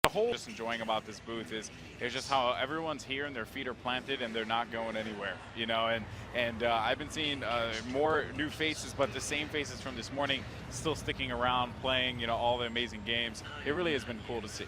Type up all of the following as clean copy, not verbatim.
whole just enjoying about this booth is just how everyone's here and their feet are planted and they're not going anywhere, you know. And I've been seeing more new faces, but the same faces from this morning still sticking around, playing, you know, all the amazing games. It really has been cool to see.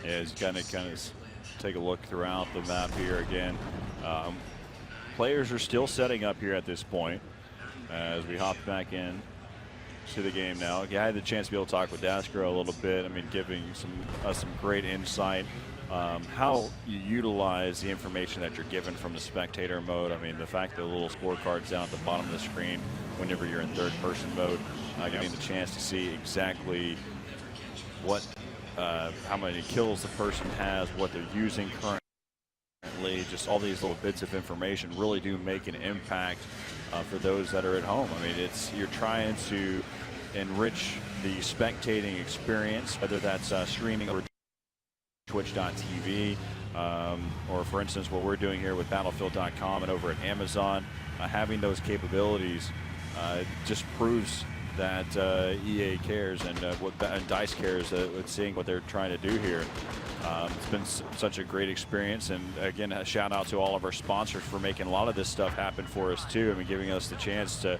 Yeah, as you kind of take a look throughout the map here again. Players are still setting up here at this point as we hop back in to the game now. I had the chance to be able to talk with Daskro a little bit. I mean, giving some great insight. How you utilize the information that you're given from the spectator mode. I mean, the fact that the little scorecards down at the bottom of the screen whenever you're in third-person mode, giving the chance to see exactly what, how many kills the person has, what they're using currently. Just all these little bits of information really do make an impact for those that are at home. I mean, you're trying to enrich the spectating experience, whether that's streaming or twitch.tv, or for instance what we're doing here with Battlefield.com and over at Amazon. Having those capabilities just proves that EA cares and DICE cares with seeing what they're trying to do here. It's been such a great experience, and again, a shout out to all of our sponsors for making a lot of this stuff happen for us too. I mean, giving us the chance to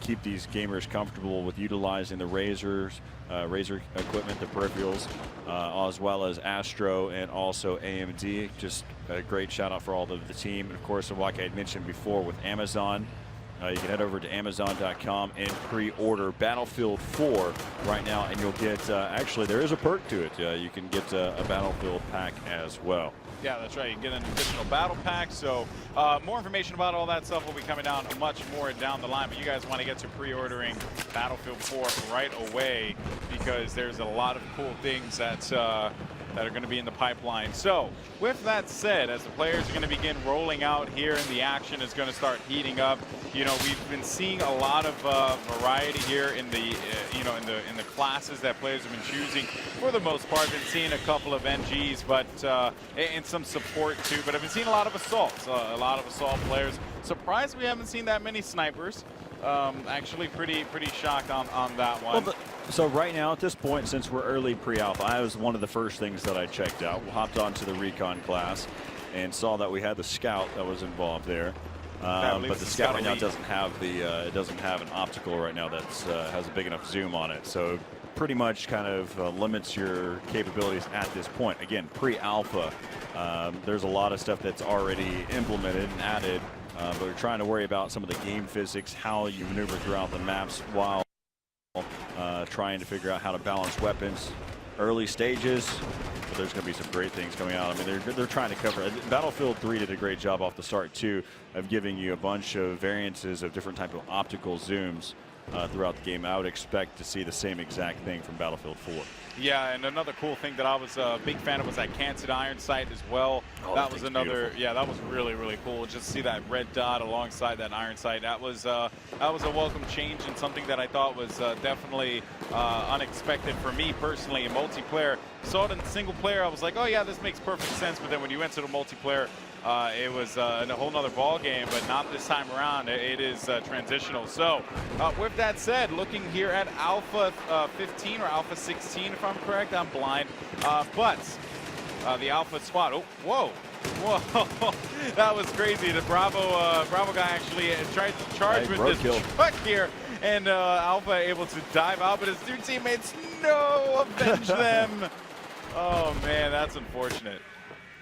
keep these gamers comfortable with utilizing the Razer equipment, the peripherals, as well as Astro and also AMD. Just a great shout out for all of the team. And of course, like I had mentioned before, with Amazon, you can head over to Amazon.com and pre-order Battlefield 4 right now, and you'll get, actually, there is a perk to it. You can get a Battlefield pack as well. Yeah, that's right. You can get an additional battle pack. So more information about all that stuff will be coming down much more down the line. But you guys want to get to pre-ordering Battlefield 4 right away, because there's a lot of cool things that are going to be in the pipeline. So with that said, as the players are going to begin rolling out here and the action is going to start heating up, you know, we've been seeing a lot of variety here in the in the classes that players have been choosing. For the most part, I've been seeing a couple of NGs, but and some support too. But I've been seeing a lot of assaults, a lot of assault players. Surprised we haven't seen that many snipers. Actually, pretty shocked on that one. Well, so right now, at this point, since we're early pre-alpha, I was one of the first things that I checked out. We hopped onto the recon class and saw that we had the scout that was involved there. But the scout right now doesn't have it doesn't have an optical right now that has a big enough zoom on it. So pretty much kind of limits your capabilities at this point. Again, pre-alpha, there's a lot of stuff that's already implemented and added. But we're trying to worry about some of the game physics, how you maneuver throughout the maps while trying to figure out how to balance weapons. Early stages, but there's going to be some great things coming out. I mean, they're trying to cover. Battlefield 3 did a great job off the start too, of giving you a bunch of variances of different type of optical zooms throughout the game. I would expect to see the same exact thing from Battlefield 4. Yeah, and another cool thing that I was a big fan of was that canted iron sight as well. Oh, that was another, beautiful. Yeah, that was really cool. Just to see that red dot alongside that iron sight. That was a welcome change, and something that I thought was definitely unexpected for me personally in multiplayer. Saw it in single player, I was like, oh yeah, this makes perfect sense. But then when you enter the multiplayer, it was a whole nother ball game, but not this time around. It is transitional. So with that said, looking here at Alpha 15 or Alpha 16, if I'm correct, I'm blind. But the Alpha squad, oh, whoa, that was crazy. The Bravo guy actually tried to charge with this truck here, and Alpha able to dive out, but his two teammates, no, avenge them. Oh man, that's unfortunate.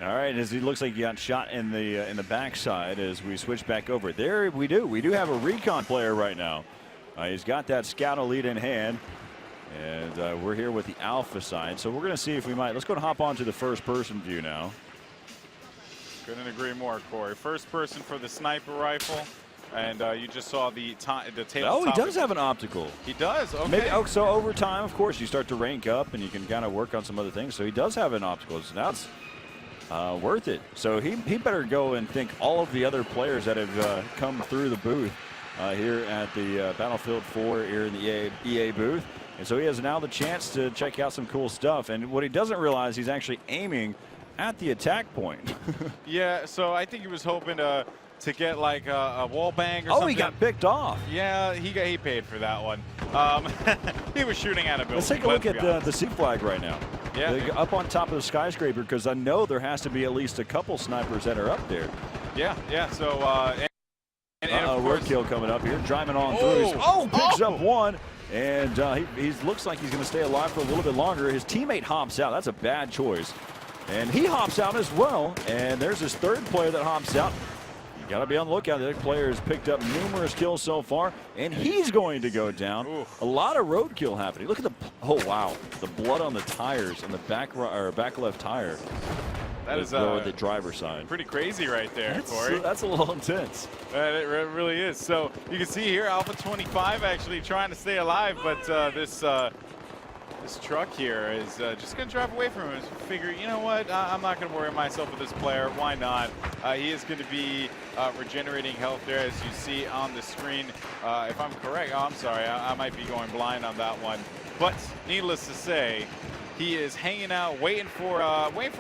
All right, as he looks like he got shot in the backside as we switch back over. There we do have a recon player right now. He's got that scout elite in hand, and we're here with the Alpha side. So we're going to see if we might. Let's go and hop on to the first-person view now. Couldn't agree more, Corey. First person for the sniper rifle. And you just saw the tail. Oh, he does have an optical. He does. Okay. Maybe. Oh, so over time, of course, you start to rank up, and you can kind of work on some other things. So he does have an optical. So that's worth it. So he better go and thank all of the other players that have come through the booth here at the Battlefield 4 here in the EA booth. And so he has now the chance to check out some cool stuff. And what he doesn't realize, he's actually aiming at the attack point. Yeah. So I think he was hoping to get like a wall bang or something. Oh, he got picked off. Yeah, he paid for that one. He was shooting at a building. Let's take a look at the C flag right now. up on top of the skyscraper, because I know there has to be at least a couple snipers that are up there. Yeah. So, and roadkill coming up here, driving on through. Picks up one, and he looks like he's going to stay alive for a little bit longer. His teammate hops out. That's a bad choice. And he hops out as well. And there's his third player that hops out. You got to be on the lookout. The player has picked up numerous kills so far, and he's going to go down. A lot of roadkill happening. Look at the blood on the tires and the back left tire. That is the driver's side. Pretty crazy right there, Corey. That's a little intense. It really is. So you can see here, Alpha 25 actually trying to stay alive, but this truck here is just going to drive away from him. Figure, you know what? I'm not going to worry myself with this player. Why not? He is going to be regenerating health there, as you see on the screen. If I'm correct, I'm sorry, I might be going blind on that one. But needless to say, he is hanging out, waiting for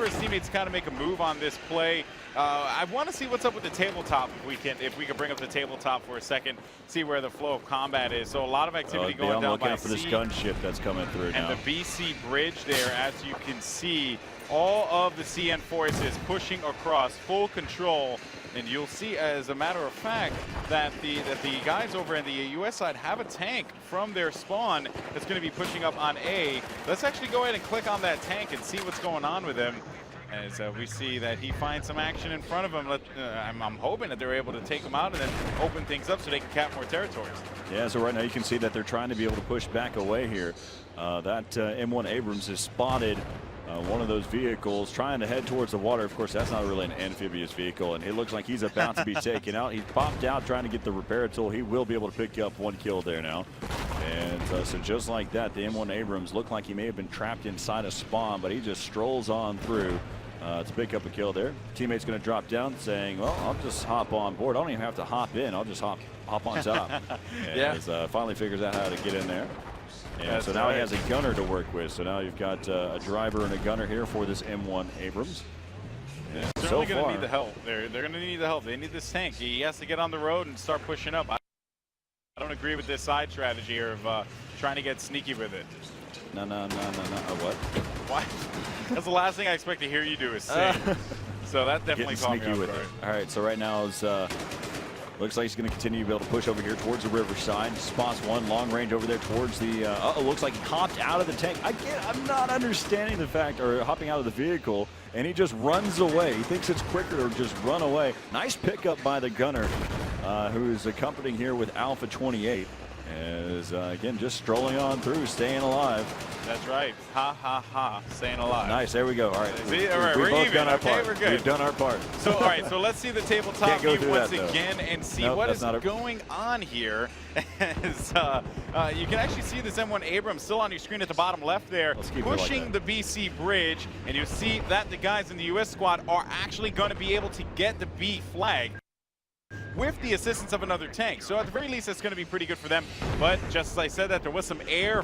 his teammates to kind of make a move on this play. I want to see what's up with the tabletop. If we can bring up the tabletop for a second, see where the flow of combat is. So a lot of activity going down by for this gunship that's coming through now. And the BC bridge there, as you can see, all of the CN forces pushing across, full control. And you'll see, as a matter of fact, that the guys over in the US side have a tank from their spawn that's going to be pushing up on A. Let's actually go ahead and click on that tank and see what's going on with him. As we see that he finds some action in front of him. I'm hoping that they're able to take him out and then open things up so they can cap more territories. Yeah, so right now you can see that they're trying to be able to push back away here. That M1 Abrams has spotted one of those vehicles trying to head towards the water. Of course, that's not really an amphibious vehicle, and it looks like he's about to be taken out. He's popped out trying to get the repair tool. He will be able to pick up one kill there now. And so just like that, the M1 Abrams looked like he may have been trapped inside a spawn, but he just strolls on through to pick up a kill there. Teammate's going to drop down saying, well, I'll just hop on board. I don't even have to hop in. I'll just hop on top. And finally figures out how to get in there. And so now he has a gunner to work with. So now you've got a driver and a gunner here for this M1 Abrams. And certainly going to need the help. They're going to need the help. They need this tank. He has to get on the road and start pushing up. I don't agree with this side strategy here of trying to get sneaky with it. No. What? What? That's the last thing I expect to hear you do is sing. So that definitely caught me off guard. All right, so right now is looks like he's going to continue to be able to push over here towards the riverside. Spots one long range over there towards the. Looks like he hopped out of the tank. I'm not understanding the fact, or hopping out of the vehicle, and he just runs away. He thinks it's quicker to just run away. Nice pickup by the gunner, who's accompanying here with Alpha 28. Is again just strolling on through, staying alive. That's right. Ha, staying alive. Nice. There we go. All right. See, all right, we've both done our part. We're good. We've done our part. So all right. So let's see the tabletop view once again and see what is going on here. As, you can actually see this M1 Abrams still on your screen at the bottom left there, pushing the BC bridge, and you see that the guys in the US squad are actually going to be able to get the B flag with the assistance of another tank. So at the very least, that's going to be pretty good for them. But just as I said that, there was some air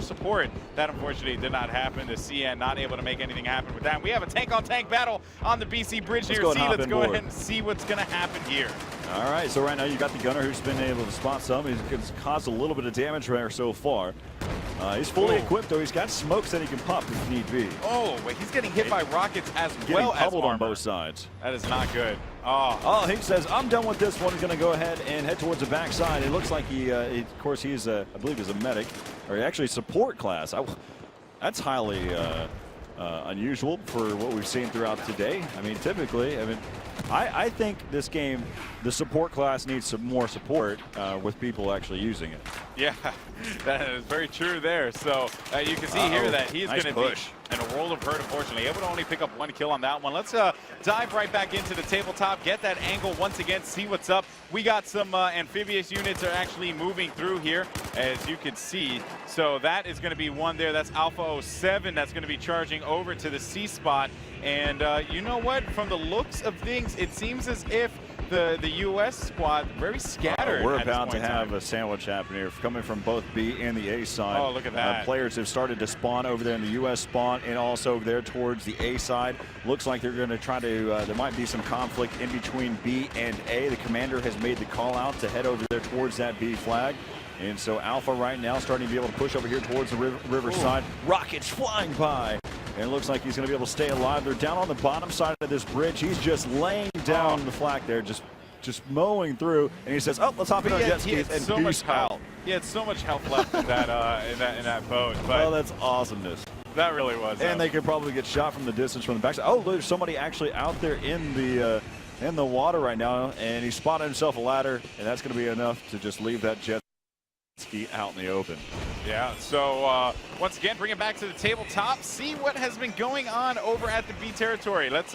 support. That unfortunately did not happen. The CN not able to make anything happen with that. We have a tank-on-tank battle on the BC bridge here. Let's go ahead and see what's going to happen here. All right, so right now you got the gunner who's been able to spot some. He's caused a little bit of damage there so far. He's fully equipped, though. He's got smokes that he can pop if need be. Oh, wait, he's getting hit by rockets as well as armor. On both sides. That is not good. He says, I'm done with this one. He's going to go ahead and head towards the backside. It looks like of course, he's, I believe he's a medic, or actually support class. That's highly unusual for what we've seen throughout today. I mean, typically, I think this game, the support class needs some more support with people actually using it. Yeah, that is very true there. So you can see here that he is going to be in a world of hurt, unfortunately. Able to only pick up one kill on that one. Let's dive right back into the tabletop, get that angle once again, see what's up. We got some amphibious units are actually moving through here, as you can see. So that is going to be one there. That's Alpha 07 that's going to be charging over to the C spot. And you know what? From the looks of things, it seems as if the U.S. squad very scattered. We're about to have a sandwich happen here, coming from both B and the A side. Oh, look at that. Players have started to spawn over there in the U.S. spawn and also over there towards the A side. Looks like they're going to try to, there might be some conflict in between B and A. The commander has made the call out to head over there towards that B flag. And so Alpha right now starting to be able to push over here towards the riverside. Rockets flying by. And it looks like he's going to be able to stay alive. They're down on the bottom side of this bridge. He's just laying down the flak there, just mowing through. And he says, "Oh, let's hop in our jet skis and so peace out." He had so much health left in that boat. But oh, that's awesomeness. That really was. And they could probably get shot from the distance from the backside. Oh, there's somebody actually out there in the water right now, and he spotted himself a ladder, and that's going to be enough to just leave that jet ski out in the open. Yeah, so once again, bring it back to the tabletop, see what has been going on over at the B territory. Let's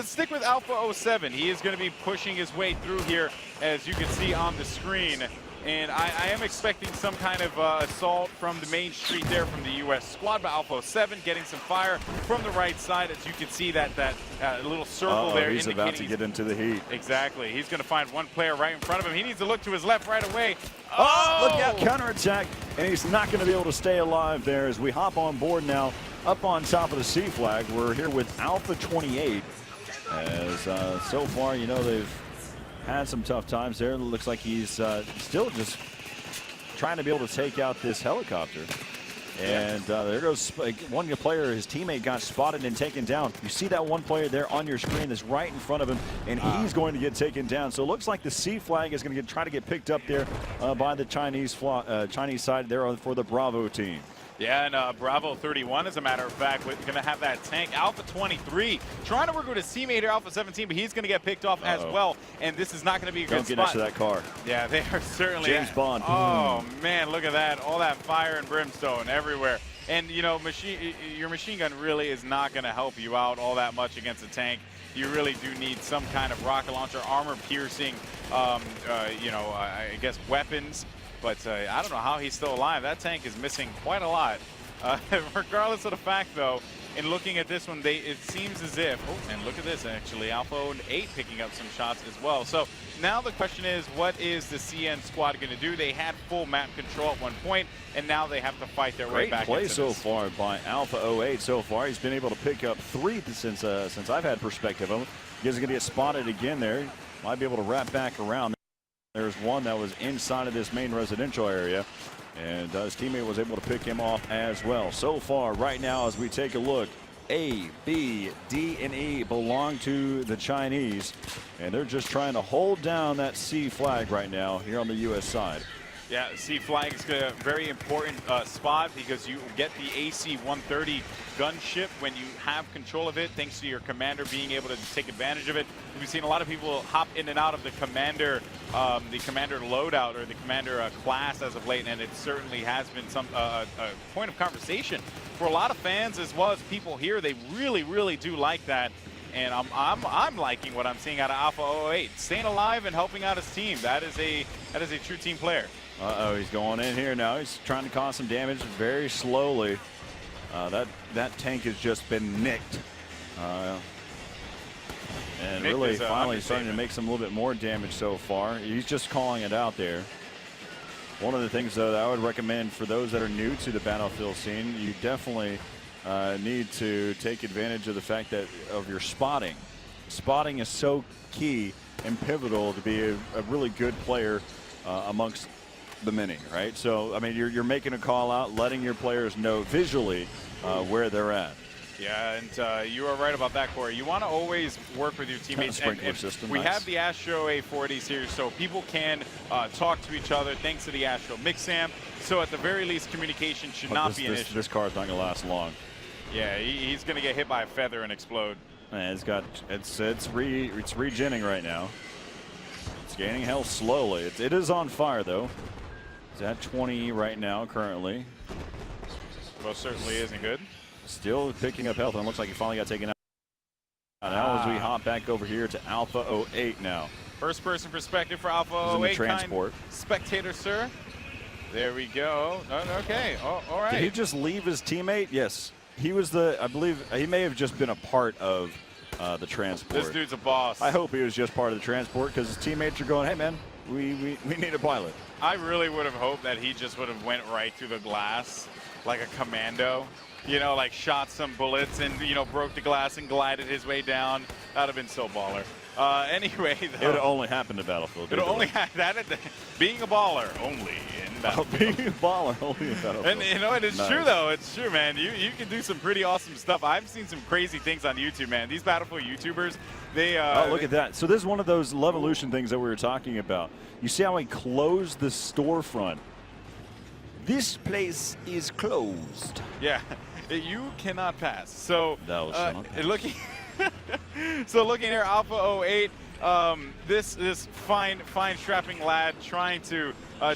stick with Alpha 07. He is going to be pushing his way through here, as you can see on the screen. And I am expecting some kind of assault from the main street there from the U.S. squad, but Alpha 07 getting some fire from the right side. As you can see that little circle there. He's about to get into the heat. Exactly. He's going to find one player right in front of him. He needs to look to his left right away. Oh, look out, counterattack. And he's not going to be able to stay alive there as we hop on board now up on top of the C flag. We're here with Alpha 28. As so far, you know, they've had some tough times there. It looks like he's still just trying to be able to take out this helicopter. And there goes one player. His teammate got spotted and taken down. You see that one player there on your screen that's right in front of him, and he's going to get taken down. So it looks like the C flag is going to try to get picked up there by the Chinese side there for the Bravo team. Yeah, and Bravo 31, as a matter of fact, we're going to have that tank. Alpha 23 trying to work with his teammate here, Alpha 17, but he's going to get picked off as well. And this is not going to be a good spot. Don't get next to that car. Yeah, they are certainly. James Bond. Oh, man, look at that. All that fire and brimstone everywhere. And, you know, your machine gun really is not going to help you out all that much against a tank. You really do need some kind of rocket launcher, armor-piercing, I guess, weapons. But I don't know how he's still alive. That tank is missing quite a lot. Regardless of the fact, though, in looking at this one, it seems as if, oh, and look at this, actually, Alpha 8 picking up some shots as well. So now the question is, what is the CN squad going to do? They had full map control at one point, and now they have to fight their way back into this. Great play so far by Alpha 08 so far. He's been able to pick up 3 since I've had perspective of him. He's going to get spotted again there. Might be able to wrap back around. There's one that was inside of this main residential area, and his teammate was able to pick him off as well. So far, right now, as we take a look, A, B, D, and E belong to the Chinese, and they're just trying to hold down that C flag right now here on the U.S. side. Yeah, C flag is a very important spot because you get the AC-130 gunship when you have control of it, thanks to your commander being able to take advantage of it. We've seen a lot of people hop in and out of the commander loadout or the commander class as of late, and it certainly has been some a point of conversation for a lot of fans as well as people here. They really, really do like that. And I'm liking what I'm seeing out of Alpha 08, staying alive and helping out his team. That is a true team player. Uh-oh, he's going in here now. He's trying to cause some damage very slowly. That tank has just been nicked. And Nick really finally starting to make some a little bit more damage so far. He's just calling it out there. One of the things that I would recommend for those that are new to the Battlefield scene, you definitely need to take advantage of the fact that of your spotting. Spotting is so key and pivotal to be a really good player amongst the many, right? So, I mean, you're making a call out, letting your players know visually where they're at. Yeah, and you are right about that, Corey. You want to always work with your teammates. Sprinkler system, we nice. have the Astro A40s here, so people can talk to each other thanks to the Astro Mixam. So at the very least, communication should not be an issue. This car is not going to last long. Yeah, he's going to get hit by a feather and explode. And it's regenning right now. It's gaining health slowly. It is on fire though. It's at 20 right now currently. Most certainly isn't good. Still picking up health, and it looks like he finally got taken out. Now as we hop back over here to Alpha 08 now. First person perspective for Alpha 08. Transport. Spectator, sir. There we go. Okay. Oh, all right. Did he just leave his teammate? Yes. He was I believe he may have just been a part of the transport. This dude's a boss. I hope he was just part of the transport because his teammates are going, hey man, we need a pilot. I really would have hoped that he just would have went right through the glass like a commando. You know, like shot some bullets and, you know, broke the glass and glided his way down. That would have been so baller. Anyway, it would only happen to Battlefield. It'll only that being a baller only in Battlefield. Being a baller only in Battlefield. And you know, it's true though. It's true, man. You can do some pretty awesome stuff. I've seen some crazy things on YouTube, man. These Battlefield YouTubers, they. Oh, look at that! So this is one of those Levolution things that we were talking about. You see how he closed the storefront. This place is closed. Yeah, you cannot pass. So that was looking. So looking here, Alpha 08, this fine strapping lad trying to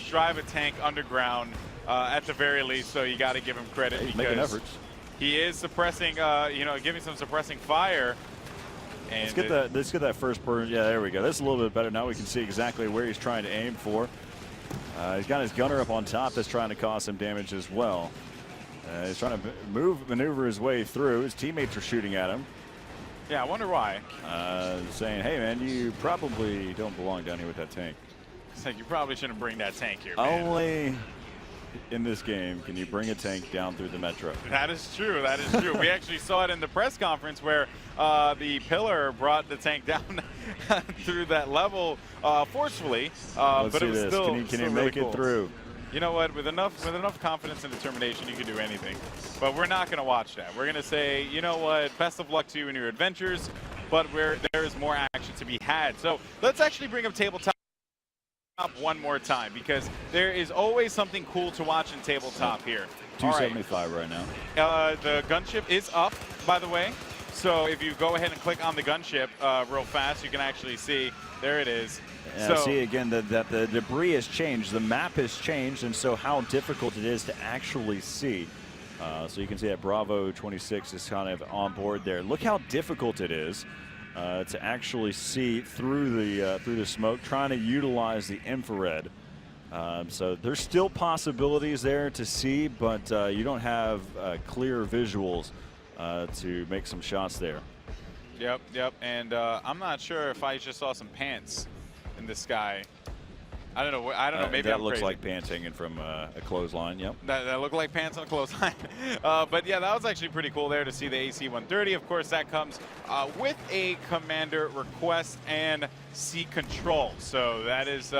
drive a tank underground at the very least. So you got to give him credit He's making because efforts. He is suppressing, giving some suppressing fire. And let's get that first person. Yeah, there we go. That's a little bit better. Now we can see exactly where he's trying to aim for. He's got his gunner up on top that's trying to cause some damage as well. He's trying to maneuver his way through. His teammates are shooting at him. Yeah, I wonder why. Saying, hey, man, you probably don't belong down here with that tank. It's like you probably shouldn't bring that tank here, man. Only in this game can you bring a tank down through the metro. That is true. That is true. We actually saw it in the press conference where the pillar brought the tank down through that level forcefully. Let's but see it was this. still Can you really make cool. it through? You know what? With enough confidence and determination, you can do anything. But we're not going to watch that. We're going to say, you know what? Best of luck to you in your adventures. But there is more action to be had. So let's actually bring up tabletop one more time because there is always something cool to watch in tabletop here. 275 right now. The gunship is up, by the way. So if you go ahead and click on the gunship real fast, you can actually see there it is. Yeah, so, see again that the debris has changed, the map has changed, and so how difficult it is to actually see. So you can see that Bravo 26 is kind of on board there. Look how difficult it is to actually see through the smoke, trying to utilize the infrared. So there's still possibilities there to see, but you don't have clear visuals to make some shots there. Yep. And I'm not sure if I just saw some pants in the sky. I don't know. Maybe that I'm looks crazy. like pants hanging from a clothesline. Yep. That looked like pants on a clothesline. But yeah, that was actually pretty cool there to see the AC-130. Of course, that comes with a commander request and seat control. So that is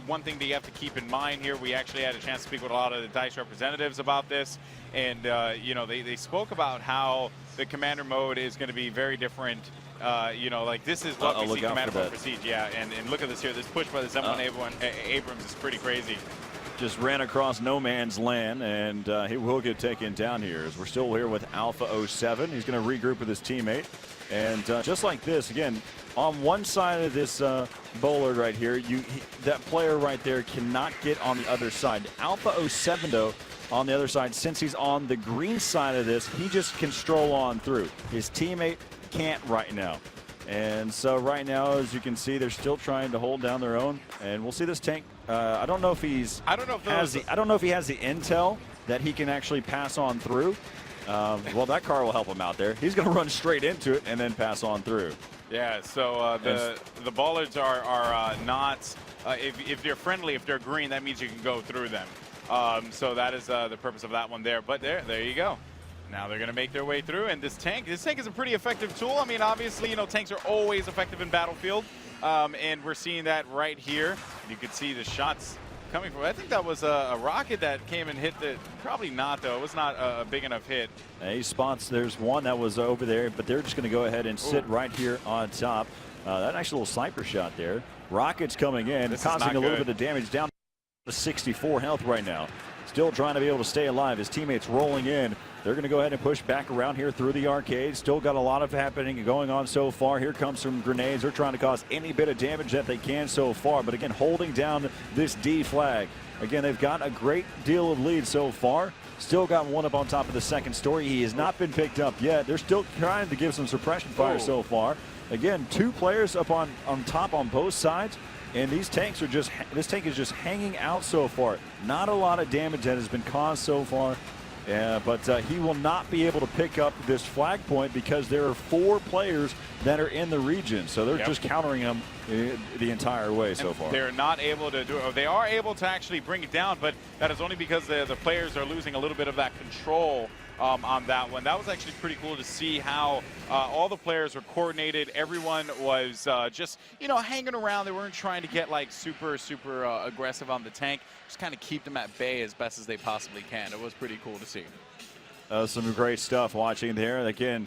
one thing that you have to keep in mind here. We actually had a chance to speak with a lot of the DICE representatives about this, and they spoke about how the commander mode is going to be very different. Like this is what we see commander mode for Siege. Yeah, and look at this here. This push by the M1 Abrams is pretty crazy. Just ran across no man's land, and he will get taken down here. As we're still here with Alpha 07. He's going to regroup with his teammate. And just like this, again, on one side of this bollard right here, that player right there cannot get on the other side. Alpha 07, though, on the other side, since he's on the green side of this, he just can stroll on through. His teammate can't right now. And so right now, as you can see, they're still trying to hold down their own. And we'll see this tank. I don't know if he has the intel that he can actually pass on through. Well, that car will help him out there. He's going to run straight into it and then pass on through. Yeah, so the bollards are not, if they're friendly, if they're green, that means you can go through them. So that is the purpose of that one there. But there you go. Now they're going to make their way through, and this tank is a pretty effective tool. I mean, obviously, tanks are always effective in Battlefield, and we're seeing that right here. You can see the shots coming from. I think that was a rocket that came and hit the. Probably not, though. It was not a big enough hit. He spots. There's one that was over there, but they're just going to go ahead and sit right here on top. That nice little sniper shot there. Rockets coming in, causing a little bit of damage down to 64 health right now. Still trying to be able to stay alive. His teammates rolling in. They're going to go ahead and push back around here through the arcade. Still got a lot of happening going on so far. Here comes some grenades. They're trying to cause any bit of damage that they can so far. But again, holding down this D flag. Again, they've got a great deal of lead so far. Still got one up on top of the second story. He has not been picked up yet. They're still trying to give some suppression fire so far. Again, 2 players up on top on both sides. And these tanks this tank is just hanging out so far. Not a lot of damage that has been caused so far. But he will not be able to pick up this flag point because there are 4 players that are in the region. So they're just countering him the entire way so far. They're not able to do it. They are able to actually bring it down, but that is only because the players are losing a little bit of that control on that one. That was actually pretty cool to see how all the players were coordinated. Everyone was just, hanging around. They weren't trying to get like super aggressive on the tank. Just kind of keep them at bay as best as they possibly can. It was pretty cool to see. Some great stuff watching there. Again,